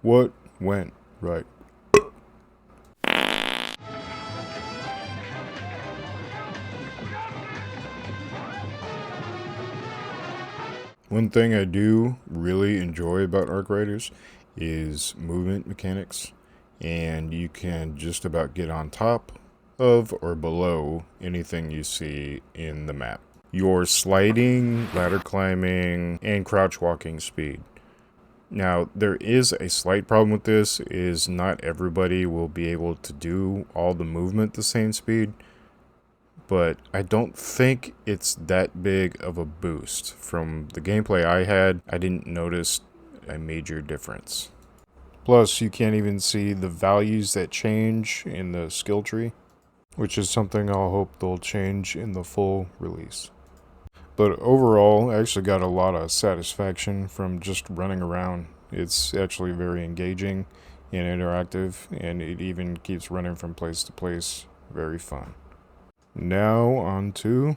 What went right? One thing I do really enjoy about ARC Raiders is movement mechanics, and you can just about get on top of or below anything you see in the map. Your sliding, ladder climbing, and crouch walking speed. Now, there is a slight problem with this, is not everybody will be able to do all the movement the same speed, but I don't think it's that big of a boost. From the gameplay I had, I didn't notice a major difference. Plus, you can't even see the values that change in the skill tree, which is something I'll hope they'll change in the full release. But overall, I actually got a lot of satisfaction from just running around. It's actually very engaging and interactive, and it even keeps running from place to place. Very fun. Now on to...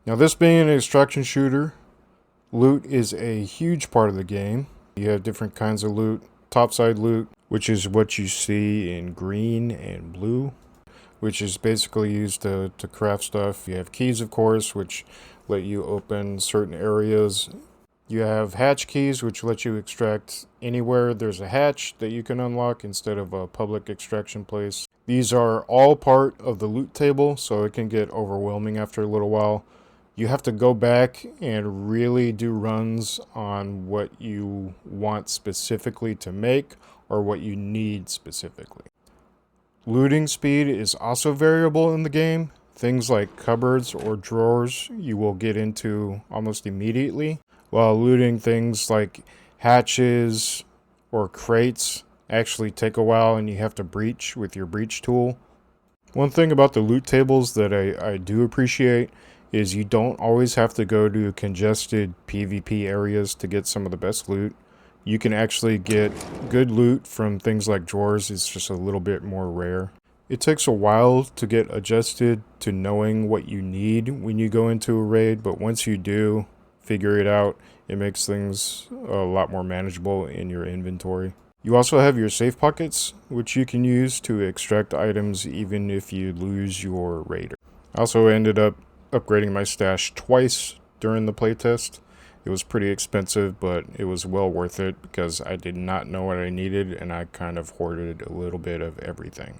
Now, this being an extraction shooter, loot is a huge part of the game. You have different kinds of loot. Topside loot, which is what you see in green and blue, which is basically used to craft stuff. You have keys, of course, which let you open certain areas. You have hatch keys, which let you extract anywhere there's a hatch that you can unlock instead of a public extraction place. These are all part of the loot table, so it can get overwhelming after a little while. You have to go back and really do runs on what you want specifically to make or what you need specifically. Looting speed is also variable in the game. Things like cupboards or drawers you will get into almost immediately, while looting things like hatches or crates actually take a while and you have to breach with your breach tool. One thing about the loot tables that I do appreciate is you don't always have to go to congested PvP areas to get some of the best loot. You can actually get good loot from things like drawers. It's just a little bit more rare. It takes a while to get adjusted to knowing what you need when you go into a raid, but once you do figure it out, it makes things a lot more manageable in your inventory. You also have your safe pockets, which you can use to extract items even if you lose your raider. I also ended up upgrading my stash twice during the playtest. It was pretty expensive, but it was well worth it because I did not know what I needed and I kind of hoarded a little bit of everything.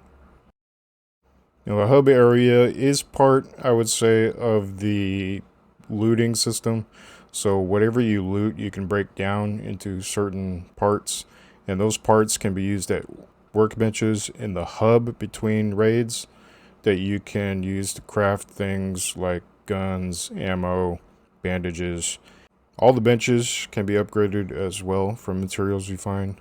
Now, the hub area is part, I would say, of the looting system. So whatever you loot, you can break down into certain parts, and those parts can be used at workbenches in the hub between raids that you can use to craft things like guns, ammo, bandages. All the benches can be upgraded as well from materials you find.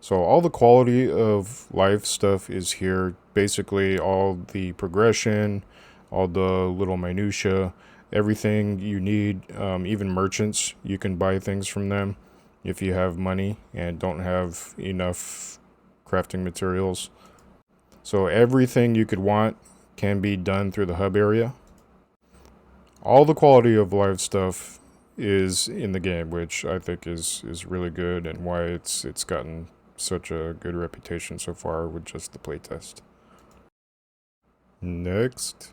So all the quality of life stuff is here. Basically all the progression, all the little minutia, everything you need, even merchants, you can buy things from them if you have money and don't have enough crafting materials. So everything you could want can be done through the hub area. All the quality of life stuff is in the game, which I think is really good and why it's gotten such a good reputation so far with just the playtest. Next.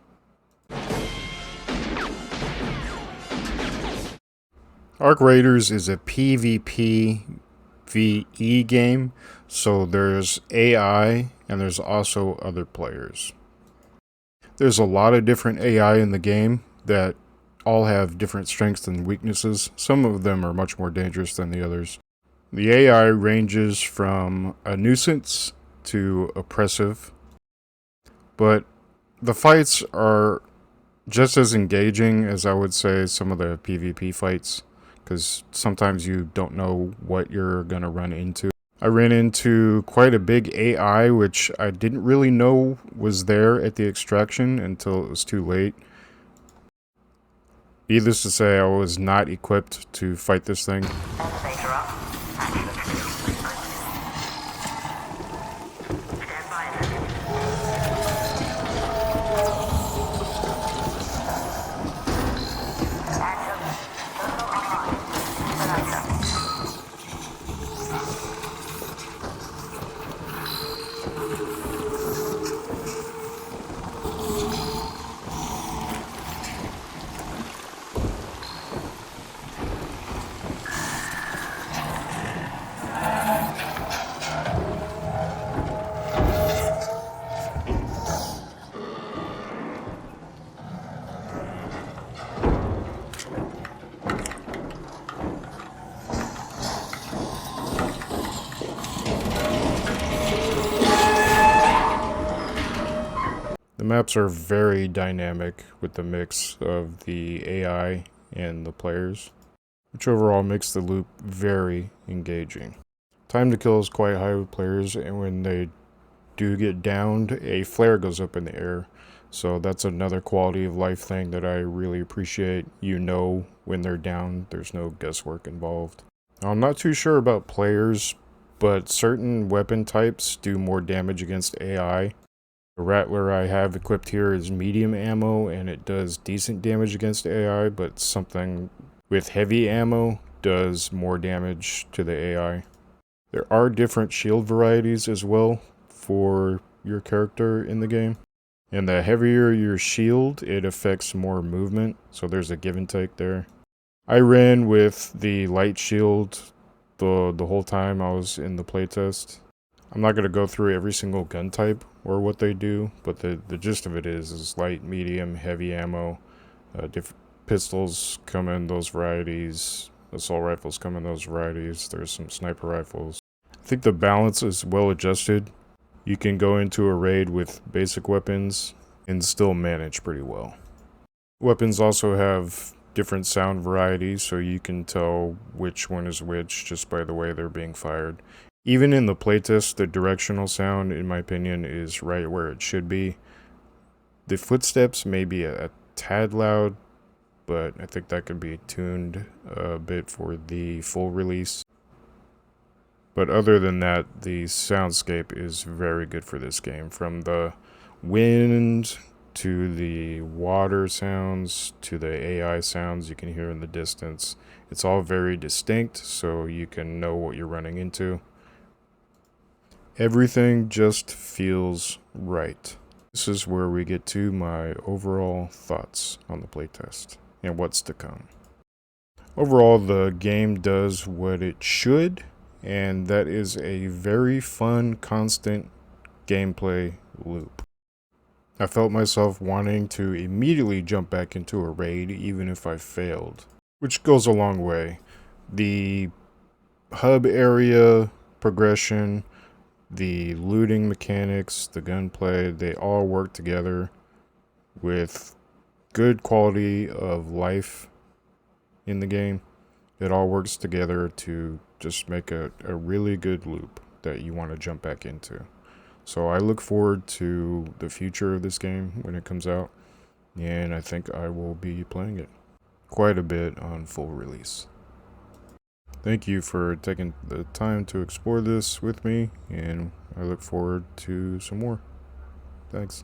ARC Raiders is a PvP VE game, so there's AI and there's also other players. There's a lot of different AI in the game that all have different strengths and weaknesses. Some of them are much more dangerous than the others. The AI ranges from a nuisance to oppressive, but the fights are just as engaging as I would say some of the PvP fights, because sometimes you don't know what you're going to run into. I ran into quite a big AI, which I didn't really know was there at the extraction until it was too late. Needless to say, I was not equipped to fight this thing. maps are very dynamic with the mix of the AI and the players, which overall makes the loop very engaging. Time to kill is quite high with players, and when they do get downed, a flare goes up in the air. So that's another quality of life thing that I really appreciate. You know when they're down, there's no guesswork involved. Now, I'm not too sure about players, but certain weapon types do more damage against AI. The Rattler I have equipped here is medium ammo, and it does decent damage against AI, but something with heavy ammo does more damage to the AI. There are different shield varieties as well for your character in the game. And the heavier your shield, it affects more movement, so there's a give and take there. I ran with the light shield the whole time I was in the playtest. I'm not going to go through every single gun type or what they do, but the gist of it is light, medium, heavy ammo. Different pistols come in those varieties. Assault rifles come in those varieties. There's some sniper rifles. I think the balance is well adjusted. You can go into a raid with basic weapons and still manage pretty well. Weapons also have different sound varieties, so you can tell which one is which just by the way they're being fired. Even in the playtest, the directional sound, in my opinion, is right where it should be. The footsteps may be a tad loud, but I think that could be tuned a bit for the full release. But other than that, the soundscape is very good for this game. From the wind to the water sounds to the AI sounds you can hear in the distance. It's all very distinct, so you can know what you're running into. Everything just feels right. This is where we get to my overall thoughts on the playtest and what's to come. Overall, the game does what it should, and that is a very fun, constant gameplay loop. I felt myself wanting to immediately jump back into a raid even if I failed, which goes a long way. The hub area progression, the looting mechanics, the gunplay, they all work together with good quality of life in the game. It all works together to just make a really good loop that you want to jump back into. So I look forward to the future of this game when it comes out, and I think I will be playing it quite a bit on full release. Thank you for taking the time to explore this with me, and I look forward to some more. Thanks.